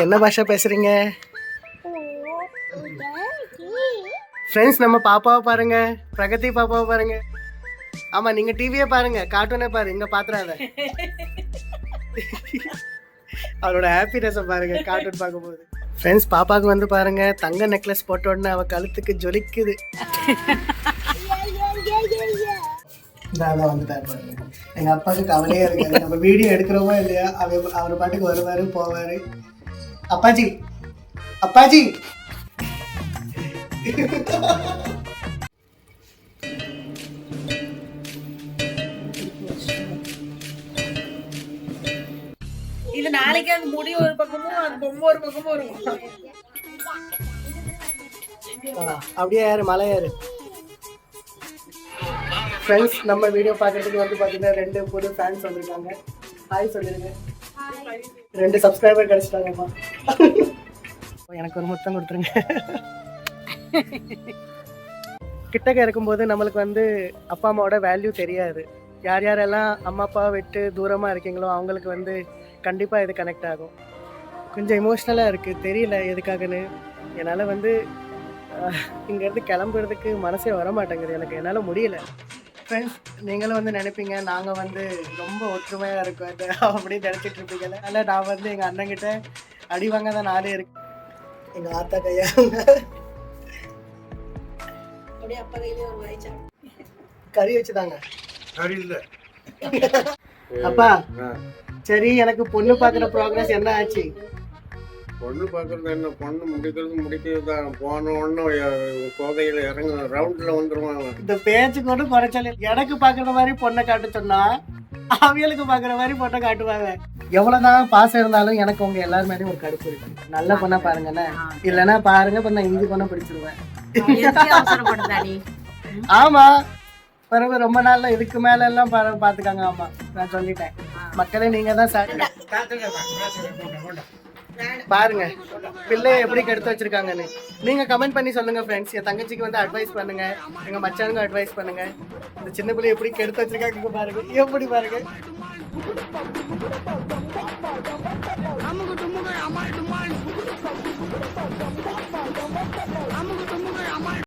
என்ன பாஷா பேசுறீங்க ஃப்ரெண்ட்ஸ்? நம்ம பாப்பாவை பாருங்க, பிரகதி பாப்பாவை பாருங்க. ஆமா, நீங்க டிவியே பாருங்க, கார்ட்டூனே பாரு, இங்க பாத்துறாத. அவரோட ஹாப்பினஸை பாருங்க கார்ட்டூன் பார்க்கும்போது. ஃப்ரெண்ட்ஸ், பாப்பாவுக்கு வந்து பாருங்க தங்க நெக்லஸ் போட்ட உடனே அவ கழுத்துக்கு ஜொலிக்குது. வந்துட்டாரு பாருங்க. எங்க அப்பாவுக்கு கவலையே இருக்காது, நம்ம வீடியோ எடுக்கிறோமோ இல்லையா, அவர் பாட்டுக்கு வருவாரு போவாரு. அப்பாஜி அப்பாஜி. இது நாளைக்கு அந்த முடி ஒரு பக்கமும் அந்த பொம்மை ஒரு பக்கமும் இருக்கும். அப்படியே யாரு மலை யாரு. ஃப்ரெண்ட்ஸ், நம்ம வீடியோ பார்க்கறதுக்கு வந்து பார்த்தீங்கன்னா 2 புது ஃபேன்ஸ் வந்திருக்காங்க. ஹாய் சொல்லிருங்க. 2 சப்ஸ்கிரைபர் கிடைச்சிட்டாங்கம்மா. எனக்கு ஒரு முத்தம் கொடுத்துருங்க. கிட்டக்க இருக்கும்போது நம்மளுக்கு வந்து அப்பா அம்மாவோட வேல்யூ தெரியாது. யார் யாரெல்லாம் அம்மா அப்பா விட்டு தூரமாக இருக்கீங்களோ அவங்களுக்கு வந்து கண்டிப்பாக இது கனெக்ட் ஆகும். கொஞ்சம் எமோஷ்னலாக இருக்குது, தெரியல எதுக்காகன்னு. என்னால் வந்து இங்கேருந்து கிளம்புறதுக்கு மனசே வர மாட்டேங்குது, எனக்கு என்னால் முடியல. ஃப்ரெண்ட்ஸ், நீங்களும் வந்து நினைப்பீங்க நாங்கள் வந்து ரொம்ப ஒற்றுமையாக இருக்கோம் அப்படின்னு நினச்சிட்டு இருப்பீங்கல்ல. அதனால் நான் வந்து எங்கள் அண்ணங்கிட்ட அடி வாங்க தான் நானே இருக்கு. எங்கள் ஆத்தா கையா கறி வச்சுதாங்க. அப்பா சரி, எனக்கு பொண்ணு பார்க்குற ப்ராக்ரஸ் என்ன ஆச்சு? பொண்ணு பார்க்குறது என்ன, பொண்ணு முடிக்கிறது தான். போன உடனே கோதையில் இறங்க ரவுண்டில் வந்துடுவாங்க. இந்த பேச்சு கூட குறைச்சால. எனக்கு பார்க்குற மாதிரி பொண்ணை காட்ட சொன்னா அவியலுக்கு பார்க்குற மாதிரி பொண்ணை காட்டுவாங்க. எவ்வளோதான் பாசம் இருந்தாலும் எனக்கு உங்க எல்லாரும் மேலேயும் ஒரு கடுப்பு இருக்கு. நல்ல பொண்ணா பாருங்கண்ணே, இல்லைன்னா பாருங்க இப்போ நான் இஞ்சி பொண்ணை பிடிச்சிருவேன். ஆமா, பிறகு ரொம்ப நாள்ல இதுக்கு மேல எல்லாம் பாத்துக்காங்க. ஆமா, நான் சொல்லிட்டேன். மக்களே, நீங்க தான் பாருங்க பிள்ளைய எப்படி கெடுத்து வச்சிருக்காங்கன்னு நீங்க கமெண்ட் பண்ணி சொல்லுங்க ஃப்ரெண்ட்ஸ். என் தங்கச்சிக்கு வந்து அட்வைஸ் பண்ணுங்க, எங்க மச்சானுங்க அட்வைஸ் பண்ணுங்க. இந்த சின்ன பிள்ளை எப்படி கெடுத்து வச்சிருக்காங்க பாருங்க, எப்படி பாருங்க.